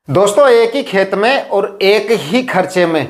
दोस्तों, एक ही खेत में और एक ही खर्चे में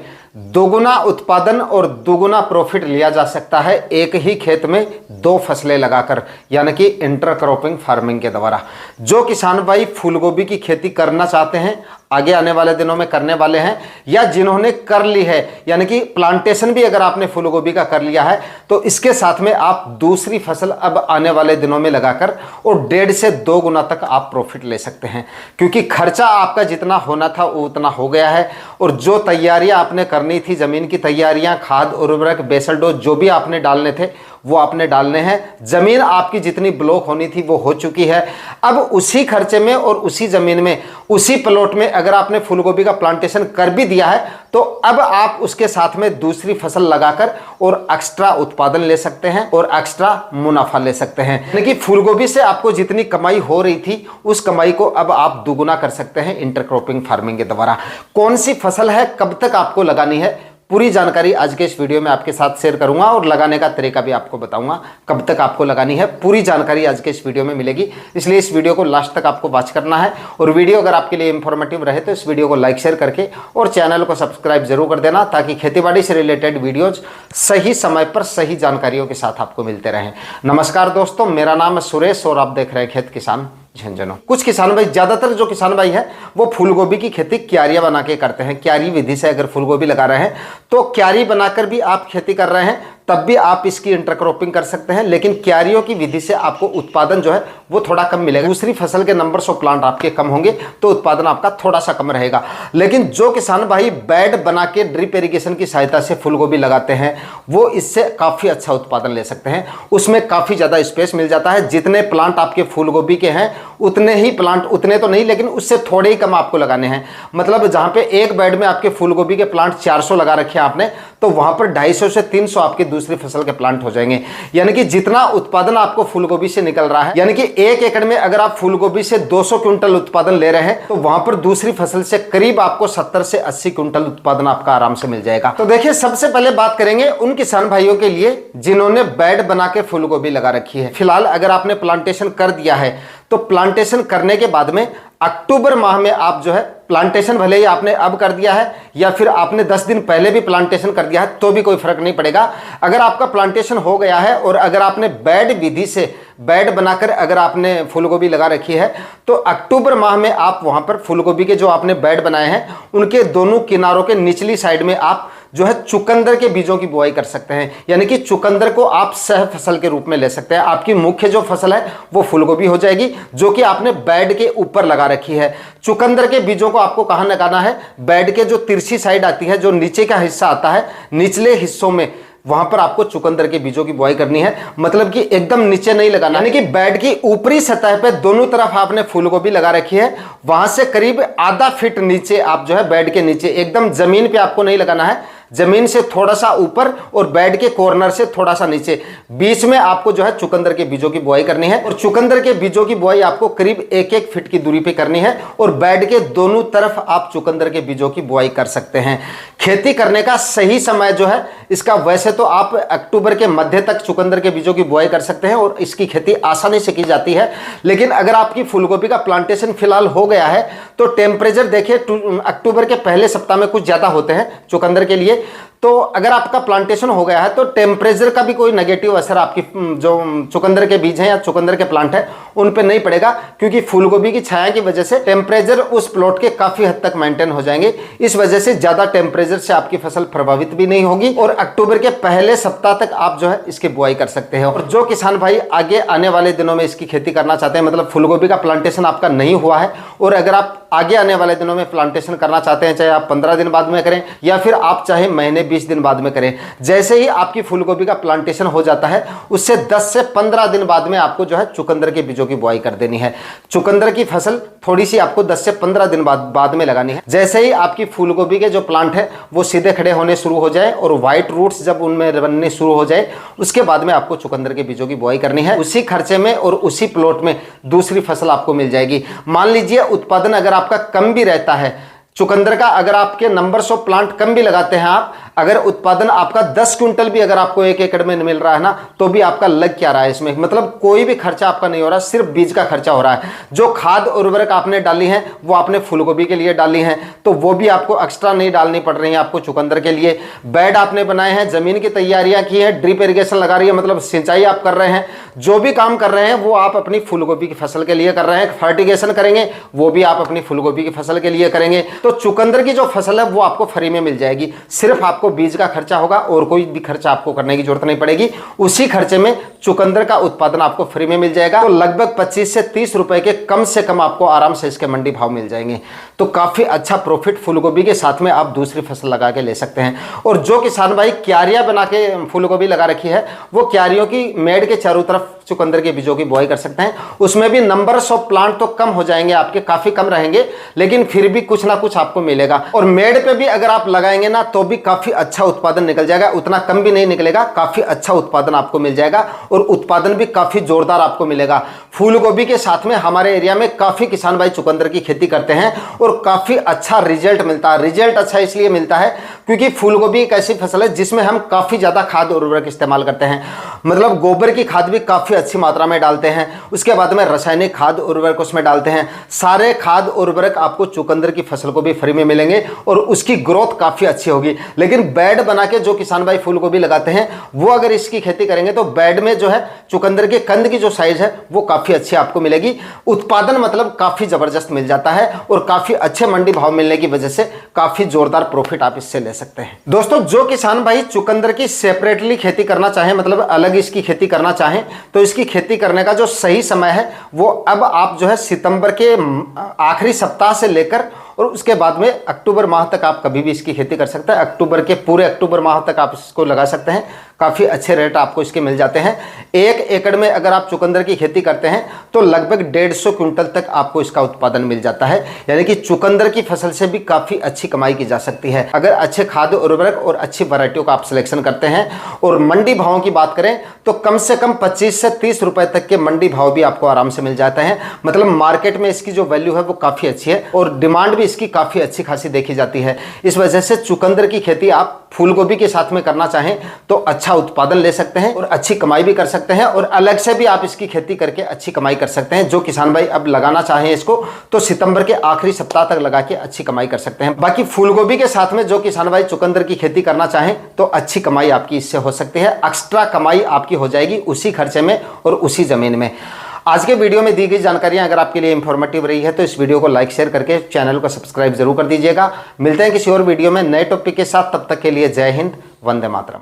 दोगुना उत्पादन और दोगुना प्रॉफिट लिया जा सकता है एक ही खेत में दो फसलें लगाकर, यानी कि इंटरक्रॉपिंग फार्मिंग के द्वारा। जो किसान भाई फूलगोभी की खेती करना चाहते हैं, आगे आने वाले दिनों में करने वाले हैं, या जिन्होंने कर ली है, यानी कि प्लांटेशन भी अगर आपने फूलगोभी का कर लिया है, तो इसके साथ में आप दूसरी फसल अब आने वाले दिनों में लगाकर और 1.5 से 2 गुना तक आप प्रॉफिट ले सकते हैं। क्योंकि खर्चा आपका जितना होना था वो उतना हो गया है, और जो तैयारियां आपने करनी थी, जमीन की तैयारियां, खाद उर्वरक, बेसल डोज जो भी आपने डालने थे वो आपने डालने हैं। जमीन आपकी जितनी ब्लॉक होनी थी वो हो चुकी है। अब उसी खर्चे में और उसी जमीन में, उसी प्लॉट में अगर आपने फूलगोभी का प्लांटेशन कर भी दिया है, तो अब आप उसके साथ में दूसरी फसल लगाकर और एक्स्ट्रा उत्पादन ले सकते हैं और एक्स्ट्रा मुनाफा ले सकते हैं। यानी कि फूलगोभी से आपको जितनी कमाई हो रही थी उस कमाई को अब आप दुगुना कर सकते हैं इंटरक्रॉपिंग फार्मिंग के द्वारा। कौन सी फसल है, कब तक आपको लगानी है, पूरी जानकारी आज के इस वीडियो में आपके साथ शेयर करूंगा, और लगाने का तरीका भी आपको बताऊंगा। कब तक आपको लगानी है पूरी जानकारी आज के इस वीडियो में मिलेगी, इसलिए इस वीडियो को लास्ट तक आपको वॉच करना है। और वीडियो अगर आपके लिए इंफॉर्मेटिव रहे तो इस वीडियो को लाइक शेयर करके और चैनल को सब्सक्राइब जरूर कर देना, ताकि खेतीबाड़ी से रिलेटेड वीडियोज सही समय पर सही जानकारियों के साथ आपको मिलते रहें। नमस्कार दोस्तों, मेरा नाम है सुरेश और आप देख रहे हैं खेत किसान झुंझुनू। कुछ किसान भाई, ज्यादातर जो किसान भाई है वो फूलगोभी की खेती क्यारियां बना के करते हैं। क्यारी विधि से अगर फूलगोभी लगा रहे हैं तो क्यारी बनाकर भी आप खेती कर रहे हैं, तब भी आप इसकी इंटरक्रॉपिंग कर सकते हैं। लेकिन क्यारियों की विधि से आपको उत्पादन जो है वो थोड़ा कम मिलेगा। दूसरी फसल के नंबर्स ऑफ प्लांट आपके कम होंगे तो उत्पादन आपका थोड़ा सा कम रहेगा। लेकिन जो किसान भाई बेड बना के ड्रिप इरिगेशन की सहायता से फूलगोभी लगाते हैं वो इससे काफी अच्छा उत्पादन ले सकते हैं। उसमें काफी ज्यादा स्पेस मिल जाता है। जितने प्लांट आपके फूलगोभी के हैं उतने ही प्लांट, उतने तो नहीं लेकिन उससे थोड़े ही कम आपको लगाने हैं। मतलब जहां पे एक बेड में आपके फूलगोभी के प्लांट 400 लगा रखे हैं आपने, तो वहां पर 250 से 300 आपकी दूसरी फसल के प्लांट हो जाएंगे। यानी कि जितना उत्पादन आपको फूलगोभी से निकल रहा है, यानी कि 1 एकड़ में अगर आप फूलगोभी से 200 क्विंटल उत्पादन ले रहे हैं, तो वहां पर दूसरी फसल से करीब आपको 70 से 80 क्विंटल उत्पादन आपका आराम से मिल जाएगा। तो देखिए, सबसे पहले बात करेंगे उन किसान भाइयों के लिए जिन्होंने बेड बना के फूलगोभी लगा रखी है। फिलहाल अगर आपने प्लांटेशन कर दिया है तो प्लांटेशन करने के बाद में अक्टूबर माह में आप जो है प्लांटेशन, भले ही आपने अब कर दिया है या फिर आपने 10 दिन पहले भी प्लांटेशन कर दिया है तो भी कोई फर्क नहीं पड़ेगा। अगर आपका प्लांटेशन हो गया है और अगर आपने बेड विधि से बेड बनाकर अगर आपने फूलगोभी लगा रखी है, तो अक्टूबर माह में आप वहां पर फूलगोभी के जो आपने बेड बनाए हैं उनके दोनों किनारों के निचली साइड में आप जो है चुकंदर के बीजों की बुआई कर सकते हैं। यानी कि चुकंदर को आप सह फसल के रूप में ले सकते हैं। आपकी मुख्य जो फसल है वो फूलगोभी हो जाएगी, जो कि आपने बेड के ऊपर लगा रखी है। चुकंदर के बीजों को आपको कहां लगाना है? बेड के जो तिरछी साइड आती है, जो नीचे का हिस्सा आता है, निचले हिस्सों में वहां पर आपको चुकंदर के बीजों की बुआई करनी है। मतलब कि एकदम नीचे नहीं लगाना, यानी कि बेड की ऊपरी सतह पे दोनों तरफ आपने फूलगोभी लगा रखी है, वहां से करीब आधा फीट नीचे आप जो है बेड के नीचे, एकदम जमीन पे आपको नहीं लगाना है, जमीन से थोड़ा सा ऊपर और बेड के कॉर्नर से थोड़ा सा नीचे, बीच में आपको जो है चुकंदर के बीजों की बुआई करनी है। और चुकंदर के बीजों की बुआई आपको करीब 1-1 फीट की दूरी पे करनी है, और बेड के दोनों तरफ आप चुकंदर के बीजों की बुआई कर सकते हैं। खेती करने का सही समय जो है इसका, वैसे तो आप अक्टूबर के मध्य तक चुकंदर के बीजों की बुआई कर सकते हैं और इसकी खेती आसानी से की जाती है। लेकिन अगर आपकी फूलगोभी का प्लांटेशन फिलहाल हो गया है तो टेम्परेचर देखिए अक्टूबर के पहले सप्ताह में कुछ ज्यादा होते हैं चुकंदर के लिए। तो अगर आपका प्लांटेशन हो गया है तो टेम्परेचर का भी कोई नेगेटिव असर आपकी जो चुकंदर के बीज हैं या चुकंदर के प्लांट है उन पे नहीं पड़ेगा, क्योंकि फूलगोभी की छाया की वजह से टेम्परेचर उस प्लॉट के काफी हद तक मेंटेन हो जाएंगे। इस वजह से ज्यादा टेम्परेचर से आपकी फसल प्रभावित भी नहीं होगी, और अक्टूबर के पहले सप्ताह तक आप जो है इसकी बुआई कर सकते हैं। और जो किसान भाई आगे आने वाले दिनों में इसकी खेती करना चाहते हैं, मतलब फूलगोभी का प्लांटेशन आपका नहीं हुआ है और अगर आप आगे आने वाले दिनों में प्लांटेशन करना चाहते हैं, चाहे आप 15 दिन बाद में करें या फिर आप चाहे महीने 20 दिन बाद में करें, जैसे ही आपकी फूलगोभी का प्लांटेशन हो जाता है उससे 10 से 15 दिन बाद में आपको जो है चुकंदर के बीजों की बुआई कर देनी है। चुकंदर की फसल थोड़ी सी आपको 10 से 15 दिन बाद में लगानी है। जैसे ही आपकी फूलगोभी के जो प्लांट है वो सीधे खड़े होने शुरू हो जाए और व्हाइट रूट्स जब उनमें बनने शुरू हो जाए, उसके बाद में आपको चुकंदर के बीजों की बुआई करनी है। उसी खर्चे में और उसी प्लॉट में दूसरी फसल आपको मिल जाएगी। मान लीजिए उत्पादन अगर आपका कम भी रहता है चुकंदर का, अगर आपके नंबर्स ऑफ प्लांट कम भी लगाते हैं आप, अगर उत्पादन आपका 10 क्विंटल भी अगर आपको 1 एकड़ में मिल रहा है ना, तो भी आपका लग क्या रहा है इसमें, मतलब कोई भी खर्चा आपका नहीं हो रहा, सिर्फ बीज का खर्चा हो रहा है। जो खाद उर्वरक आपने डाली है वो आपने फूलगोभी के लिए डाली है, तो वो भी आपको एक्स्ट्रा नहीं डालनी पड़ रही है आपको चुकंदर के लिए। बेड आपने बनाए हैं, जमीन की तैयारियां की है, ड्रिप इरिगेशन लगा रही है, मतलब सिंचाई आप कर रहे हैं, जो भी काम कर रहे हैं वो आप अपनी फूलगोभी की फसल के लिए कर रहे हैं। फर्टिगेशन करेंगे वो भी आप अपनी फूलगोभी की फसल के लिए करेंगे। तो चुकंदर की जो फसल है वो आपको फ्री में मिल जाएगी, सिर्फ आपको बीज का खर्चा होगा और कोई भी खर्चा आपको करने की जरूरत नहीं पड़ेगी। उसी खर्चे में चुकंदर का उत्पादन आपको फ्री में मिल जाएगा। तो लगभग 25 से 30 रुपए के कम से कम आपको आराम से इसके मंडी भाव मिल जाएंगे। तो काफी अच्छा प्रॉफिट फूलगोभी के साथ में आप दूसरी फसल लगा के ले सकते हैं। और जो किसान भाई क्यारियां बना के फूलगोभी लगा रखी है, वो क्यारियों की मेड़ के चारों तरफ चुकंदर के बीजों की बुआई कर सकते हैं। उसमें भी नंबर्स ऑफ प्लांट तो कम हो जाएंगे आपके, काफी कम रहेंगे, लेकिन फिर भी कुछ ना कुछ आपको मिलेगा। और मेड़ पे भी अगर आप लगाएंगे ना तो भी काफी अच्छा उत्पादन निकल जाएगा, उतना कम भी नहीं निकलेगा, काफी अच्छा उत्पादन आपको मिल जाएगा और उत्पादन भी काफी जोरदार आपको मिलेगा। फूलगोभी के साथ में हमारे एरिया में काफी किसान भाई चुकंदर की खेती करते हैं और काफी अच्छा रिजल्ट मिलता है। रिजल्ट अच्छा इसलिए मिलता है क्योंकि फूलगोभी एक ऐसी फसल है जिसमें हम काफी ज्यादा खाद उर्वरक इस्तेमाल करते हैं, मतलब गोबर की खाद भी काफी अच्छी मात्रा में डालते हैं, उसके बाद में रासायनिक खाद उर्वरक उसमें डालते हैं। सारे खाद उर्वरक आपको चुकंदर की फसल को भी फ्री में मिलेंगे और उसकी ग्रोथ काफी अच्छी होगी। लेकिन बेड बना के जो किसान भाई फूलगोभी लगाते हैं वो अगर इसकी खेती करेंगे तो बेड में जो है चुकंदर के कंद की जो साइज है वो काफी अच्छी आपको मिलेगी। उत्पादन मतलब काफी जबरदस्त मिल जाता है और काफी अच्छे मंडी भाव मिलने की वजह से काफी जोरदार प्रॉफिट आप इससे ले सकते हैं। दोस्तों, जो किसान भाई चुकंदर की सेपरेटली खेती करना चाहें, मतलब अलग इसकी खेती करना चाहें, तो इसकी खेती करने का जो सही समय है वो अब आप जो है सितंबर के आखिरी सप्ताह से लेकर और उसके बाद में अक्टूबर माह तक आप कभी भी इसकी खेती कर सकते हैं। अक्टूबर के पूरे अक्टूबर माह तक आप इसको लगा सकते हैं, काफ़ी अच्छे रेट आपको इसके मिल जाते हैं। 1 एकड़ में अगर आप चुकंदर की खेती करते हैं तो लगभग 150 क्विंटल तक आपको इसका उत्पादन मिल जाता है, यानी कि चुकंदर की फसल से भी काफ़ी अच्छी कमाई की जा सकती है अगर अच्छे खाद्य उर्वरक और अच्छी वैरायटियों का आप सिलेक्शन करते हैं। और मंडी भावों की बात करें तो कम से कम 25 से 30 रुपए तक के मंडी भाव भी आपको आराम से मिल जाते हैं, मतलब मार्केट में इसकी जो वैल्यू है वो काफ़ी अच्छी है और डिमांड भी इसकी काफ़ी अच्छी खासी देखी जाती है। इस वजह से चुकंदर की खेती आप फूलगोभी के साथ में करना चाहें तो अच्छा उत्पादन ले सकते हैं और अच्छी कमाई भी कर सकते हैं और अलग से भी आप इसकी खेती करके अच्छी कमाई कर सकते हैं। जो किसान भाई अब लगाना चाहें इसको तो सितंबर के आखिरी सप्ताह तक लगा के अच्छी कमाई कर सकते हैं। बाकी फूलगोभी के साथ में जो किसान भाई चुकंदर की खेती करना चाहें तो अच्छी कमाई आपकी इससे हो सकती है, एक्स्ट्रा कमाई आपकी हो जाएगी उसी खर्चे में और उसी जमीन में। आज के वीडियो में दी गई जानकारियां अगर आपके लिए इंफॉर्मेटिव रही है तो इस वीडियो को लाइक शेयर करके चैनल को सब्सक्राइब जरूर कर दीजिएगा। मिलते हैं किसी और वीडियो में नए टॉपिक के साथ, तब तक के लिए जय हिंद, वंदे मातरम।